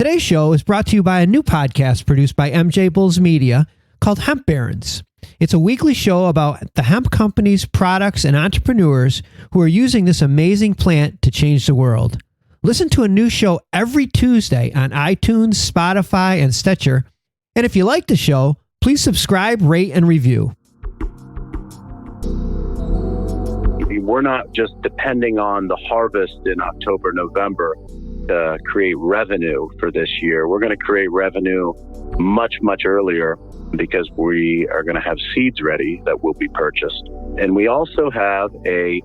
Today's show is brought to you by a new podcast produced by MJBulls Media called Hemp Barons. It's a weekly show about the hemp companies, products, and entrepreneurs who are using this amazing plant to change the world. Listen to a new show every Tuesday on iTunes, Spotify, and Stitcher. And if you like the show, please subscribe, rate, and review. We're not just depending on the harvest in October, November to create revenue for this year. We're going to create revenue much, much earlier because we are going to have seeds ready that will be purchased. And we also have a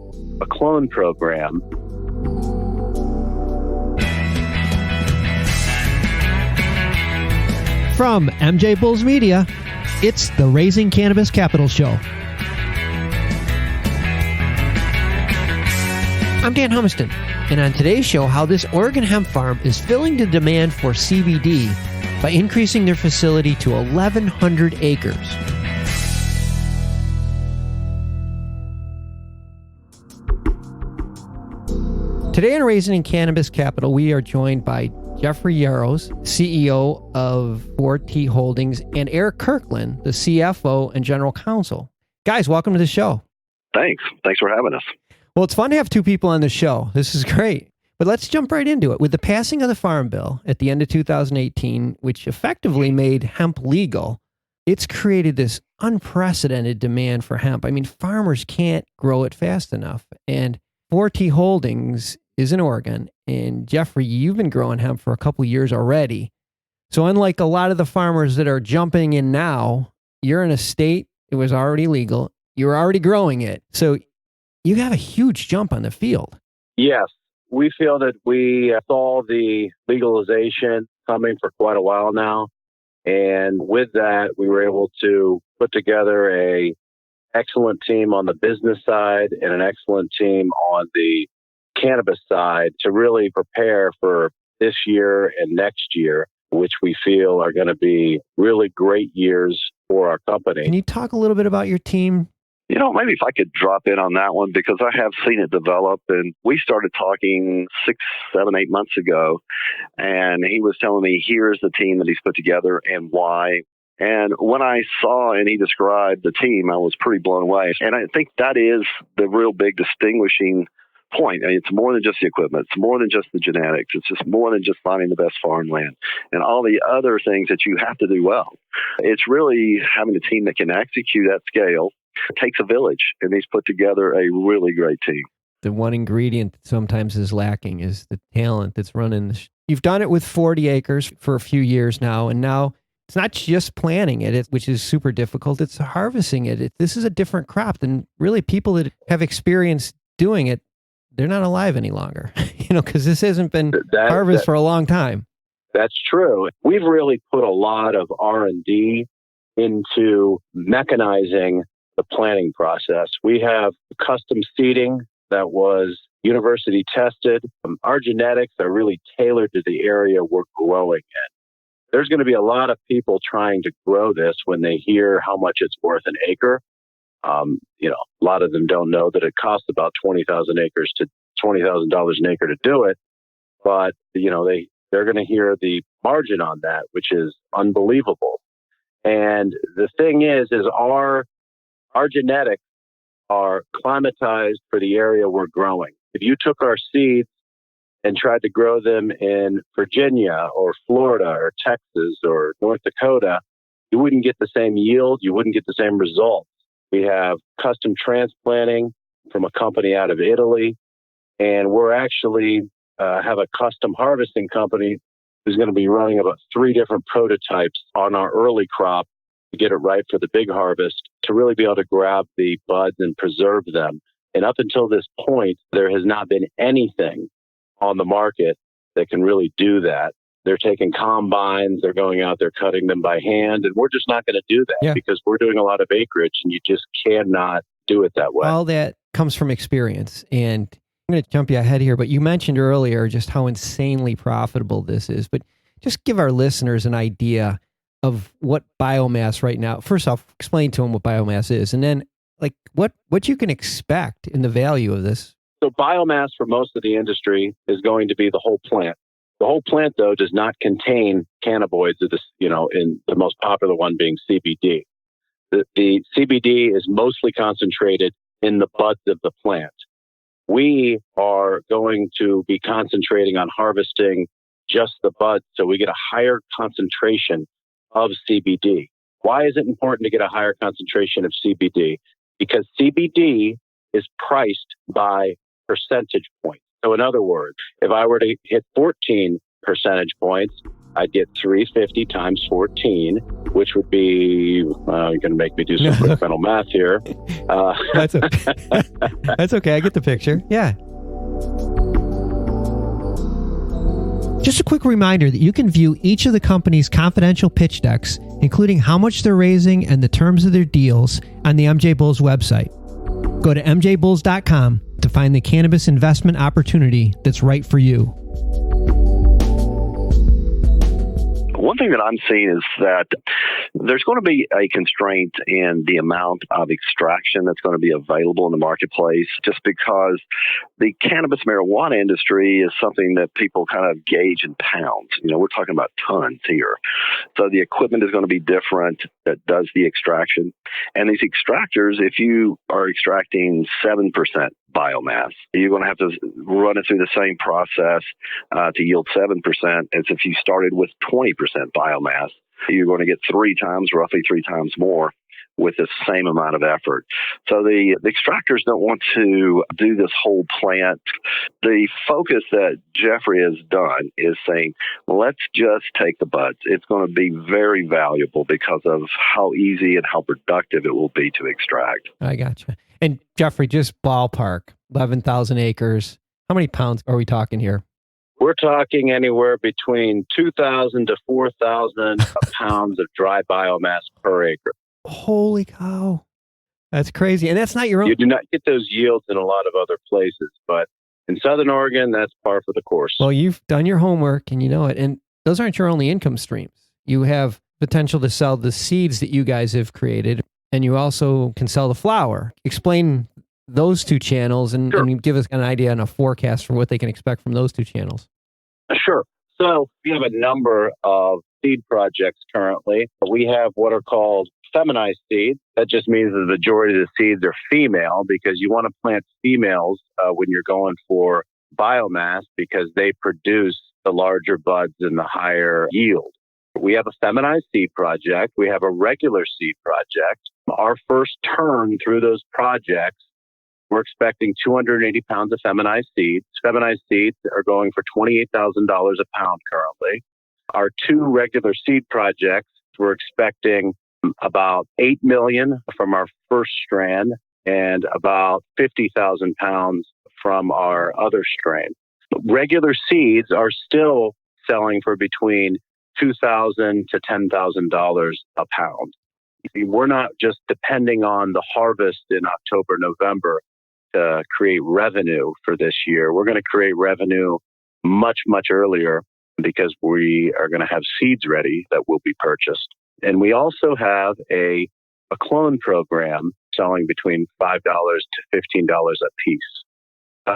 clone program. From MJBulls Media, it's the Raising Cannabis Capital Show. I'm Dan Humiston, and on today's show, how this Oregon hemp farm is filling the demand for CBD by increasing their facility to 1,100 acres. Today on Raising Cannabis Capital, we are joined by Jeffrey Yarosz, CEO of 4T Holdings, and Eric Kirkland, the CFO and General Counsel. Guys, welcome to the show. Thanks for having us. Well, it's fun to have two people on the show. This is great. But let's jump right into it. With the passing of the Farm Bill at the end of 2018, which effectively made hemp legal, it's created this unprecedented demand for hemp. I mean, farmers can't grow it fast enough. And 4T Holdings is in Oregon. And Jeffrey, you've been growing hemp for a couple of years already. So unlike a lot of the farmers that are jumping in now, you're in a state, it was already legal. You're already growing it. So you have a huge jump on the field. Yes, we feel that we saw the legalization coming for quite a while now. And with that, we were able to put together an excellent team on the business side and an excellent team on the cannabis side to really prepare for this year and next year, which we feel are going to be really great years for our company. Can you talk a little bit about your team? You know, maybe if I could drop in on that one, because I have seen it develop, and we started talking 6, 7, 8 months ago, and he was telling me, here's the team that he's put together and why. And when I saw and he described the team, I was pretty blown away. And I think that is the real big distinguishing point. I mean, it's more than just the equipment. It's more than just the genetics. It's just more than just finding the best farmland and all the other things that you have to do well. It's really having a team that can execute at scale. It takes a village, and he's put together a really great team. The one ingredient that sometimes is lacking is the talent that's running. You've done it with 40 acres for a few years now, and now it's not just planting it, which is super difficult. It's harvesting it. This is a different crop than really people that have experience doing it. They're not alive any longer, because this hasn't been harvested for a long time. That's true. We've really put a lot of R&D into mechanizing the planning process. We have custom seeding that was university tested. Our genetics are really tailored to the area we're growing in. There's going to be a lot of people trying to grow this when they hear how much it's worth an acre. A lot of them don't know that it costs about $20,000 an acre to do it. But, they're going to hear the margin on that, which is unbelievable. And the thing is our genetics are climatized for the area we're growing. If you took our seeds and tried to grow them in Virginia or Florida or Texas or North Dakota, you wouldn't get the same yield. You wouldn't get the same results. We have custom transplanting from a company out of Italy, and we're actually have a custom harvesting company who's going to be running about 3 different prototypes on our early crop to get it right for the big harvest, to really be able to grab the buds and preserve them. And up until this point, there has not been anything on the market that can really do that. They're taking combines, they're going out, they're cutting them by hand, and we're just not going to do that because we're doing a lot of acreage, and you just cannot do it that way. All that comes from experience. And I'm going to jump you ahead here, but you mentioned earlier just how insanely profitable this is. But just give our listeners an idea of what biomass right now. First off, explain to them what biomass is, and then what you can expect in the value of this. So biomass for most of the industry is going to be the whole plant. The whole plant, though, does not contain cannabinoids, in the most popular one being CBD. The CBD is mostly concentrated in the buds of the plant. We are going to be concentrating on harvesting just the buds, so we get a higher concentration of CBD. Why is it important to get a higher concentration of CBD? Because CBD is priced by percentage points. So in other words, if I were to hit 14 percentage points, I'd get 350 times 14, which would be, you're going to make me do some quick mental math here. That's okay. That's okay. I get the picture. Yeah. Just a quick reminder that you can view each of the company's confidential pitch decks, including how much they're raising and the terms of their deals, on the MJBulls website. Go to MJBulls.com to find the cannabis investment opportunity that's right for you. One thing that I'm seeing is that there's going to be a constraint in the amount of extraction that's going to be available in the marketplace, just because the cannabis marijuana industry is something that people kind of gauge in pounds. We're talking about tons here. So the equipment is going to be different that does the extraction. And these extractors, if you are extracting 7% biomass, you're going to have to run it through the same process to yield 7% as if you started with 20% biomass. You're going to get roughly three times more with the same amount of effort. So the extractors don't want to do this whole plant. The focus that Jeffrey has done is saying, let's just take the buds. It's going to be very valuable because of how easy and how productive it will be to extract. I gotcha. And Jeffrey, just ballpark, 11,000 acres. How many pounds are we talking here? We're talking anywhere between 2,000 to 4,000 pounds of dry biomass per acre. Holy cow. That's crazy. And that's not your own. You do not get those yields in a lot of other places, but in Southern Oregon, that's par for the course. Well, you've done your homework and you know it. And those aren't your only income streams. You have potential to sell the seeds that you guys have created, and you also can sell the flower. Explain those two channels and, Sure. and give us an idea and a forecast for what they can expect from those two channels. Sure. So we have a number of seed projects currently. We have what are called feminized seeds. That just means the majority of the seeds are female, because you want to plant females when you're going for biomass, because they produce the larger buds and the higher yield. We have a feminized seed project. We have a regular seed project. Our first turn through those projects, we're expecting 280 pounds of feminized seeds. Feminized seeds are going for $28,000 a pound currently. Our two regular seed projects, we're expecting about 8 million from our first strand and about 50,000 pounds from our other strain. Regular seeds are still selling for between $2,000 to $10,000 a pound. We're not just depending on the harvest in October, November to create revenue for this year. We're going to create revenue much, much earlier, because we are going to have seeds ready that will be purchased. And we also have a clone program selling between $5 to $15 a piece.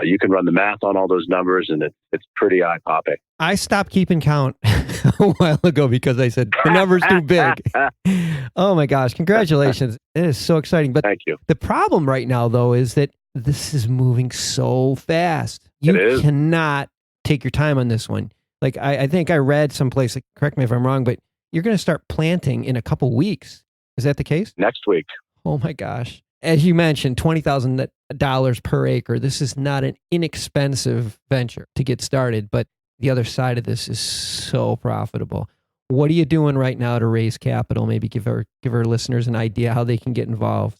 You can run the math on all those numbers, and it's pretty eye-popping. I stopped keeping count a while ago because I said the number's too big. Oh my gosh, congratulations. It is so exciting. But Thank you. The problem right now, though, is that this is moving so fast. You cannot take your time on this one. Like, I think I read someplace, like, correct me if I'm wrong, but you're going to start planting in a couple weeks. Is that the case? Next week. Oh my gosh. As you mentioned, $20,000 per acre. This is not an inexpensive venture to get started, but the other side of this is so profitable. What are you doing right now to raise capital? Maybe give our listeners an idea how they can get involved.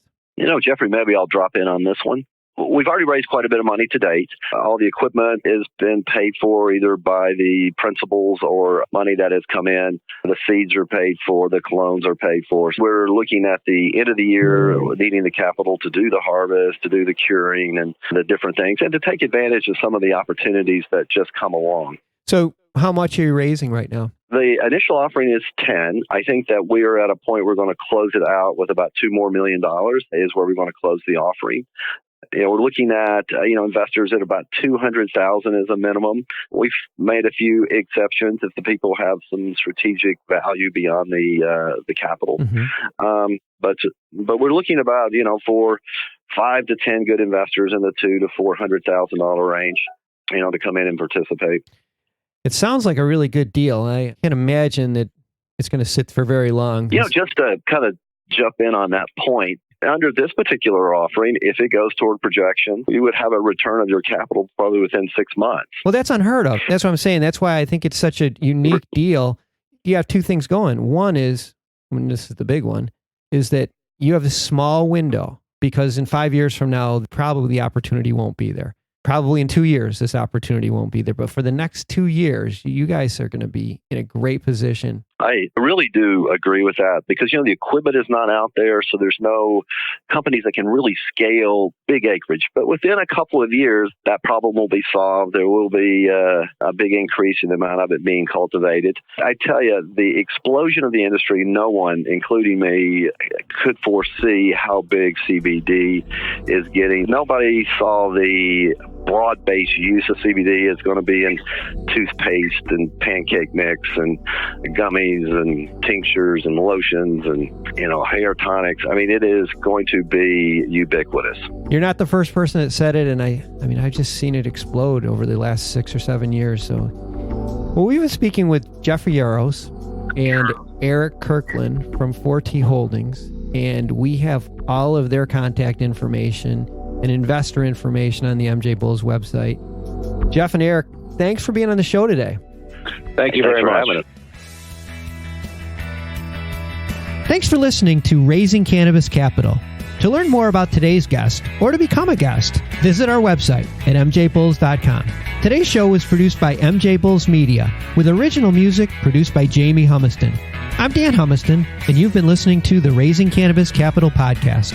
Jeffrey, maybe I'll drop in on this one. We've already raised quite a bit of money to date. All the equipment has been paid for either by the principals or money that has come in. The seeds are paid for. The clones are paid for. So we're looking at the end of the year, needing the capital to do the harvest, to do the curing and the different things, and to take advantage of some of the opportunities that just come along. So how much are you raising right now? The initial offering is 10. I think that we're at a point we're going to close it out with about $2 more million is where we're going to close the offering. we're looking at, investors at about 200,000 as a minimum. We've made a few exceptions if the people have some strategic value beyond the capital. Mm-hmm. But we're looking about, for 5 to 10 good investors in the $200,000 to $400,000 range, to come in and participate. It sounds like a really good deal. I can't imagine that it's going to sit for very long. Just to kind of jump in on that point, under this particular offering, if it goes toward projection, you would have a return of your capital probably within 6 months. Well, that's unheard of. That's what I'm saying. That's why I think it's such a unique deal. You have two things going. One is, this is the big one, is that you have a small window because in 5 years from now, probably the opportunity won't be there. Probably in 2 years, this opportunity won't be there. But for the next 2 years, you guys are going to be in a great position. I really do agree with that because, the equipment is not out there. So there's no companies that can really scale big acreage. But within a couple of years, that problem will be solved. There will be a big increase in the amount of it being cultivated. I tell you, the explosion of the industry, no one, including me, could foresee how big CBD is getting. Nobody saw the broad-based use of CBD is going to be in toothpaste and pancake mix and gummies and tinctures and lotions and, hair tonics. I mean, it is going to be ubiquitous. You're not the first person that said it, and I've just seen it explode over the last 6 or 7 years. So, well, we were speaking with Jeffrey Yarosz and Eric Kirkland from 4T Holdings, and we have all of their contact information and investor information on the MJBulls website. Jeff and Eric, thanks for being on the show today. Thank you very much. Thanks for listening to Raising Cannabis Capital. To learn more about today's guest or to become a guest, visit our website at MJBulls.com. Today's show was produced by MJBulls Media with original music produced by Jamie Humiston. I'm Dan Humiston, and you've been listening to the Raising Cannabis Capital podcast.